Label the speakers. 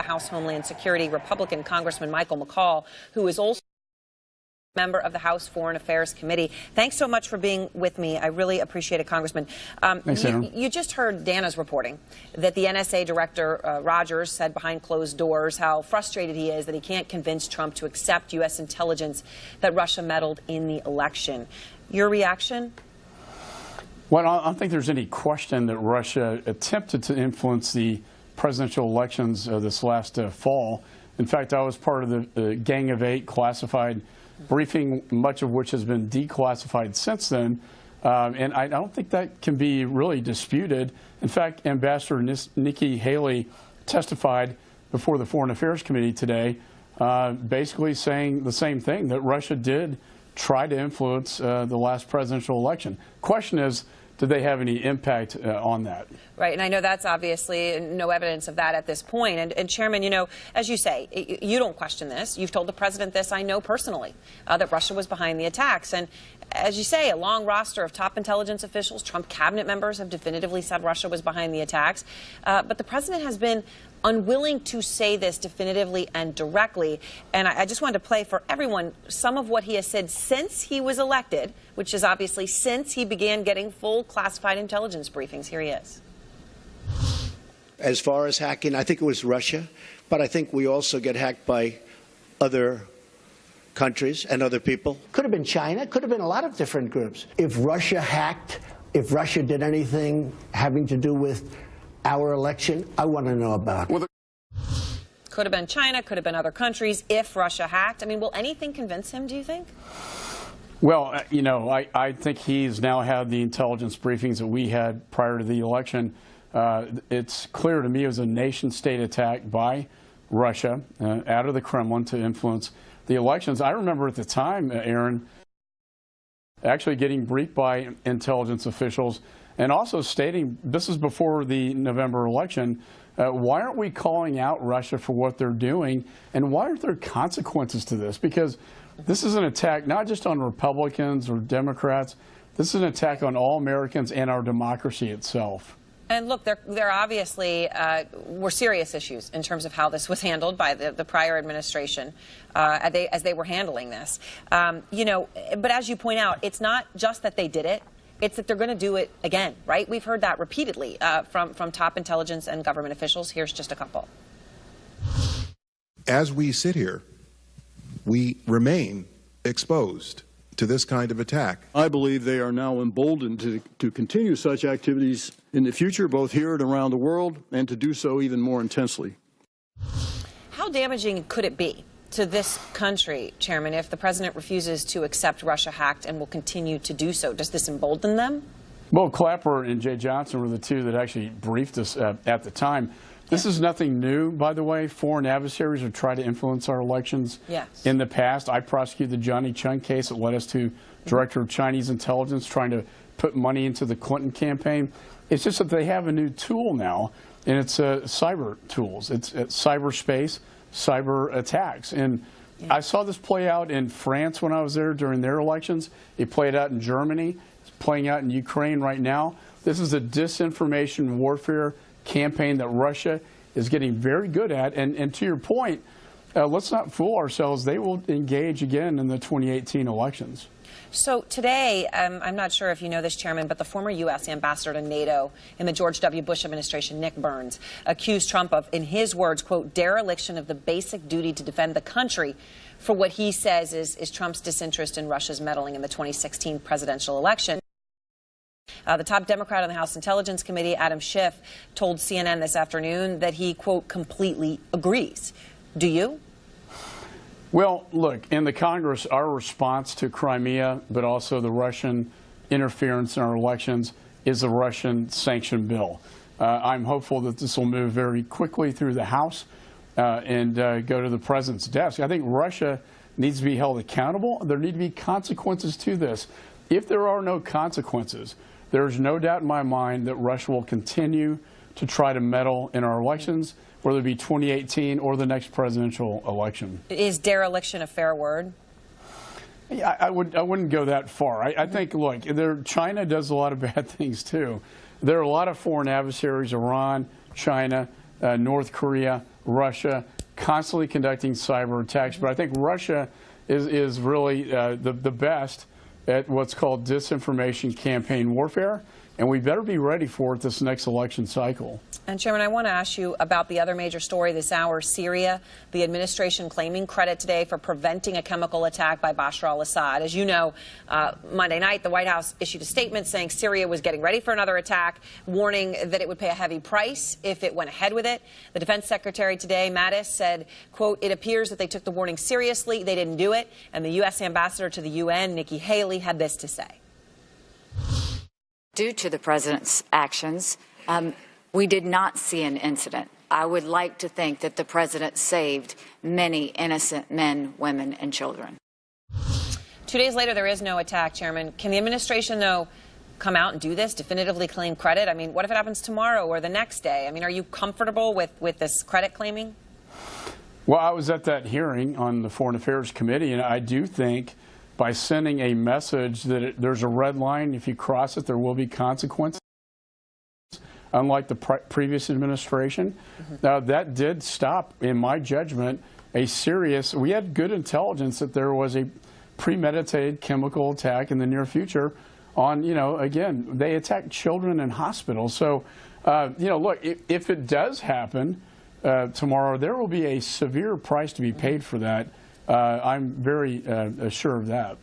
Speaker 1: House Homeland Security, Republican Congressman Michael McCaul, who is also member of the House Foreign Affairs Committee. Thanks so much for being with me. I really appreciate it, Congressman.
Speaker 2: Thanks,
Speaker 1: you just heard Dana's reporting that the NSA Director Rogers said behind closed doors how frustrated he is that he can't convince Trump to accept U.S. intelligence that Russia meddled in the election. Your reaction?
Speaker 2: Well, I don't think there's any question that Russia attempted to influence the presidential elections this last fall. In fact, I was part of the Gang of Eight classified briefing, much of which has been declassified since then. And I don't think that can be really disputed. In fact, Ambassador Nikki Haley testified before the Foreign Affairs Committee today, basically saying the same thing, that Russia did try to influence the last presidential election. Question is, did they have any impact on that?
Speaker 1: Right, and I know that's obviously no evidence of that at this point. And Chairman, you know, as you say, you don't question this. You've told the president this, I know personally, that Russia was behind the attacks. And as you say, a long roster of top intelligence officials, Trump cabinet members have definitively said Russia was behind the attacks. But the president has been unwilling to say this definitively and directly. And I just wanted to play for everyone some of what he has said since he was elected, which is obviously since he began getting full classified intelligence briefings. Here he is.
Speaker 3: As far as hacking, I think it was Russia, but I think we also get hacked by other countries and other people.
Speaker 4: Could have been China, could have been a lot of different groups. If Russia hacked, if Russia did anything having to do with our election, I want to know about it.
Speaker 1: Could have been China, could have been other countries if Russia hacked. I mean, will anything convince him, do you think?
Speaker 2: Well, you know, I think he's now had the intelligence briefings that we had prior to the election. It's clear to me it was a nation-state attack by Russia out of the Kremlin to influence the elections. I remember at the time, Aaron, actually getting briefed by intelligence officials and also stating, this is before the November election, why aren't we calling out Russia for what they're doing, and why aren't there consequences to this? Because this is an attack not just on Republicans or Democrats, this is an attack on all Americans and our democracy itself.
Speaker 1: And look, there obviously were serious issues in terms of how this was handled by the prior administration as they were handling this. You know, but as you point out, it's not just that they did it. It's that they're going to do it again, right? We've heard that repeatedly from top intelligence and government officials. Here's just a couple.
Speaker 5: As we sit here, we remain exposed to this kind of attack.
Speaker 6: I believe they are now emboldened to continue such activities in the future, both here and around the world, and to do so even more intensely.
Speaker 1: How damaging could it be to this country, Chairman, if the president refuses to accept Russia hacked and will continue to do so? Does this embolden them?
Speaker 2: Well, Clapper and Jay Johnson were the two that actually briefed us at the time. This is nothing new, by the way. Foreign adversaries have tried to influence our elections in the past. I prosecuted the Johnny Chung case that led us to Director of Chinese Intelligence trying to put money into the Clinton campaign. It's just that they have a new tool now, and it's cyber tools. It's cyberspace, cyber attacks. And I saw this play out in France when I was there during their elections. It played out in Germany. It's playing out in Ukraine right now. This is a disinformation warfare campaign that Russia is getting very good at. And to your point, let's not fool ourselves. They will engage again in the 2018 elections.
Speaker 1: So today, I'm not sure if you know this, Chairman, but the former U.S. ambassador to NATO in the George W. Bush administration, Nick Burns, accused Trump of, in his words, quote, dereliction of the basic duty to defend the country for what he says is Trump's disinterest in Russia's meddling in the 2016 presidential election. The top Democrat on the House Intelligence Committee, Adam Schiff, told CNN this afternoon that he, quote, completely agrees. Do you?
Speaker 2: Well, look, in the Congress, our response to Crimea, but also the Russian interference in our elections, is the Russian sanction bill. I'm hopeful that this will move very quickly through the House and go to the president's desk. I think Russia needs to be held accountable. There need to be consequences to this. If there are no consequences, there's no doubt in my mind that Russia will continue to try to meddle in our elections, whether it be 2018 or the next presidential election.
Speaker 1: Is dereliction a fair word?
Speaker 2: Yeah, I wouldn't go that far. I think, look, China does a lot of bad things, too. There are a lot of foreign adversaries, Iran, China, North Korea, Russia, constantly conducting cyber attacks. But I think Russia is really the best at what's called disinformation campaign warfare, and we better be ready for it this next election cycle.
Speaker 1: And Chairman, I want to ask you about the other major story this hour, Syria. The administration claiming credit today for preventing a chemical attack by Bashar al-Assad. As you know, Monday night, the White House issued a statement saying Syria was getting ready for another attack, warning that it would pay a heavy price if it went ahead with it. The Defense Secretary today, Mattis, said, quote, "It appears that they took the warning seriously. They didn't do it." And the U.S. ambassador to the UN, Nikki Haley, had this to say.
Speaker 7: Due to the president's actions, we did not see an incident. I would like to think that the president saved many innocent men, women, and children.
Speaker 1: 2 days later, there is no attack, Chairman. Can the administration, though, come out and do this, definitively claim credit? I mean, what if it happens tomorrow or the next day? I mean, are you comfortable with this credit claiming?
Speaker 2: Well, I was at that hearing on the Foreign Affairs Committee, and I do think by sending a message that there's a red line, if you cross it, there will be consequences. Unlike the previous administration, that did stop, in my judgment, a serious. We had good intelligence that there was a premeditated chemical attack in the near future. On, again, they attacked children in hospitals. So, look, if it does happen tomorrow, there will be a severe price to be paid for that. I'm very sure of that.